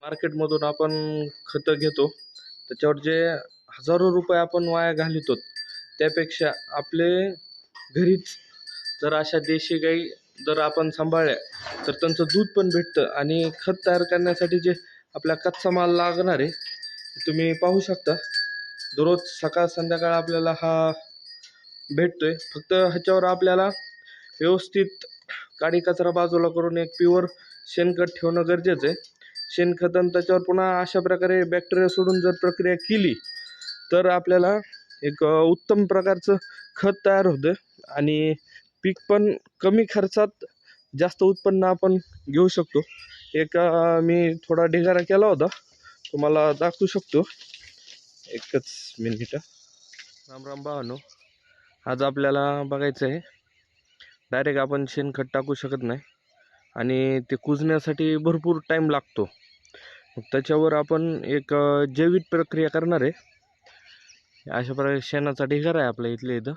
मार्केटमधून आपण खतं घेतो त्याच्यावर जे हजारो रुपये आपण वाया घालवतो त्यापेक्षा आपले घरीच जर अशा देशी गाई जर आपण सांभाळल्या तर त्यांचं दूध पण भेटतं आणि खत तयार करण्यासाठी जे आपला कच्चा माल लागणार आहे तुम्ही पाहू शकता दररोज सकाळ संध्याकाळ आपल्याला हा भेटतोय. फक्त ह्याच्यावर आपल्याला व्यवस्थित काडी कचरा बाजूला करून एक प्युअर शेणखत ठेवणं गरजेचं आहे. शेणखत आणि त्याच्यावर पुन्हा अशा प्रकारे बॅक्टेरिया सोडून जर प्रक्रिया केली तर आपल्याला एक उत्तम प्रकारचं खत तयार होतं आणि पीक पण कमी खर्चात जास्त उत्पन्न आपण घेऊ शकतो. एक मी थोडा ढिगारा केला होता तुम्हाला दाखवू शकतो. एकच मिनिट. राम राम भावांनो, आज आपल्याला बघायचं आहे डायरेक्ट आपण शेणखत टाकू शकत नाही आणि ते कुजण्यासाठी भरपूर टाईम लागतो. मग त्याच्यावर आपण एक जैविक प्रक्रिया करणार आहे. अशा प्रकारे शेणाचा ढिगारा आहे आपल्या इथं.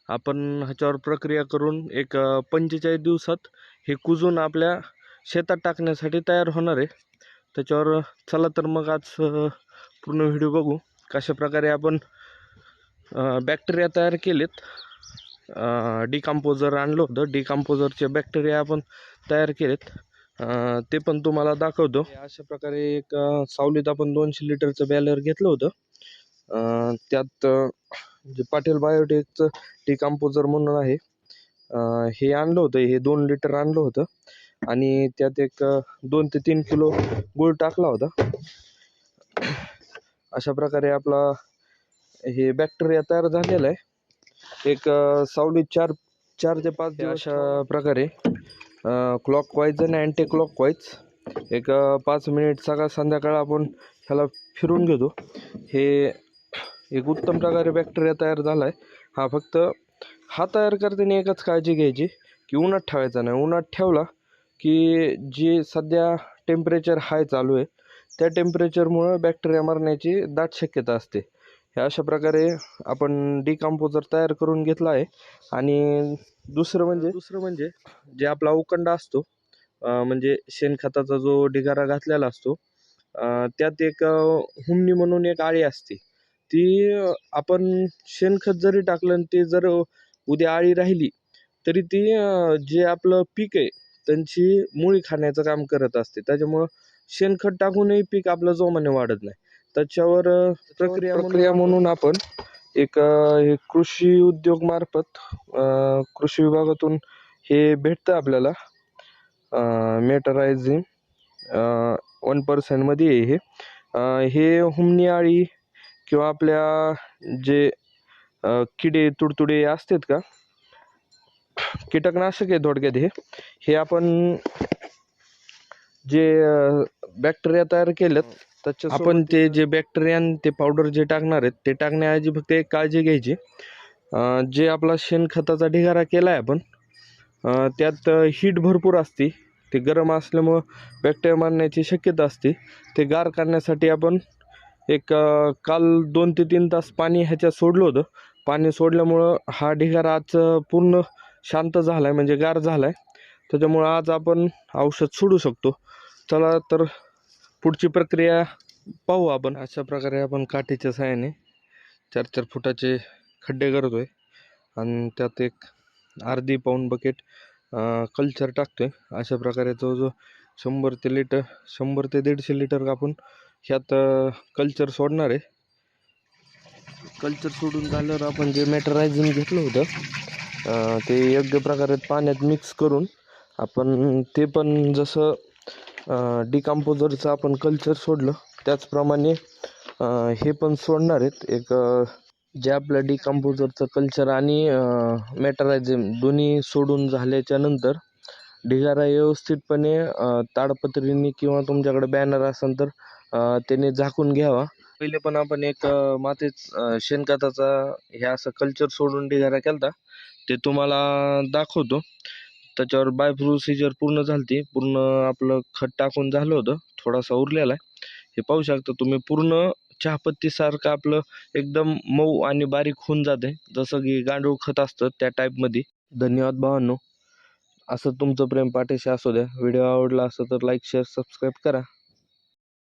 आपण ह्याच्यावर प्रक्रिया करून एक 45 दिवसात हे कुजून आपल्या शेतात टाकण्यासाठी तयार होणार आहे. त्याच्यावर चला तर मग आज पूर्ण व्हिडिओ बघू कशा प्रकारे आपण बॅक्टेरिया तयार केलेत. डिकम्पोजर आणलं होतं, डिकम्पोजरचे बॅक्टेरिया आपण तयार केलेत ते पण तुम्हाला दाखवतो. अशा प्रकारे एक सावलीत आपण 200 लिटरचं बॅलर घेतलं होतं. त्यात जे पाटील बायोटेकचं डिकम्पोजर म्हणून आहे हे आणलं होतं. हे 2 लिटर आणलं होतं आणि त्यात एक 2 ते 3 किलो गूळ टाकला होता. अशा प्रकारे आपला हे बॅक्टेरिया तयार झालेला आहे. एक सावलीत 4 ते 5 दिवस अशा प्रकारे क्लॉकवाईज आणि अँटी क्लॉकवाईज एक 5 मिनिट सकाळ संध्याकाळ आपण ह्याला फिरून घेतो. हे एक उत्तम प्रकारे बॅक्टेरिया तयार झाला आहे. फक्त हा तयार करताना एकच काळजी घ्यायची की उन्हात ठेवायचा नाही. उन्हात ठेवला की जे सध्या टेम्परेचर हाय चालू आहे त्या टेम्परेचरमुळं बॅक्टेरिया मरण्याची दाट शक्यता असते. हे अशा प्रकारे आपण डिकम्पोजर तयार करून घेतला आहे. आणि दुसरं म्हणजे जे आपला उकंडा असतो म्हणजे शेणखताचा जो ढिगारा घातलेला असतो त्यात एक हुमणी म्हणून एक आळी असते. ती आपण शेणखत जरी टाकलं आणि ते जर उद्या आळी राहिली तरी ती जे आपलं पीक आहे त्यांची मुळी खाण्याचं काम करत असते. त्याच्यामुळं शेणखत टाकूनही पीक आपलं जोमाने वाढत नाही. त्याच्यावर प्रक्रिया म्हणून आपण एक कृषी उद्योग मार्फत कृषी विभागातून हे भेटतं आपल्याला. मेटरायझिंग 1% मध्ये आहे हे हुमणी आळी किंवा आपल्या जे किडे तुडतुडे असतात का कीटकनाशक आहे थोडक्यात. हे आपण जे बॅक्टेरिया तयार केलेत त्याच्या आपण ते जे बॅक्टेरिया ते पावडर जे टाकणार आहेत ते टाकण्याऐवजी फक्त एक काळजी घ्यायची. जे आपला शेणखताचा ढिगारा केला आहे आपण त्यात हीट भरपूर असते. ते गरम असल्यामुळं बॅक्टेरिया मारण्याची शक्यता असते. ते गार करण्यासाठी आपण एक काल 2 ते 3 तास पाणी ह्याच्यात सोडलं होतं. पाणी सोडल्यामुळं हा ढिगारा आज पूर्ण शांत झाला आहे म्हणजे गार झाला आहे. त्याच्यामुळं आज आपण औषध सोडू शकतो. चला तर पुढची प्रक्रिया पाहू आपण. अशा प्रकारे आपण काठीच्या साहाय्याने 4-4 फुटाचे खड्डे करतोय आणि त्यात एक अर्धी पाऊण बकेट कल्चर टाकतोय. अशा प्रकारे जवळजवळ 100 ते 150 लिटर आपण ह्यात कल्चर सोडणार आहे. कल्चर सोडून झाल्यावर आपण जे मेटरायझिंग घेतलं होतं ते योग्य प्रकारे पाण्यात मिक्स करून आपण ते पण जसं डिकम्पोजरचं आपण कल्चर सोडलं त्याचप्रमाणे हे पण सोडणार आहेत. एक जे आपलं डिकम्पोजरचं कल्चर आणि मेटरायझिंग दोन्ही सोडून झाल्याच्या नंतर ढिगारा व्यवस्थितपणे ताडपत्रीने किंवा तुमच्याकडे बॅनर असेल तर त्याने झाकून घ्यावा. पहिले पण आपण एक मातीत शेणखताचा हे असं कल्चर सोडून ढिगारा केला ते तुम्हाला दाखवतो. त्याच्यावर बाय प्रोसिजर पूर्ण झाली. पूर्ण आपलं खत टाकून झालं होतं. थोडासा उरलेला आहे. हे पाहू शकता तुम्ही पूर्ण चहापत्तीसारखं आपलं एकदम मऊ आणि बारीक होऊन जाते जसं की गांडूळ खत असतं त्या टाईपमध्ये. धन्यवाद भावांनो. असं तुमचं प्रेम पाठीशी असू द्या. व्हिडिओ आवडला असेल तर लाईक शेअर सबस्क्राईब करा.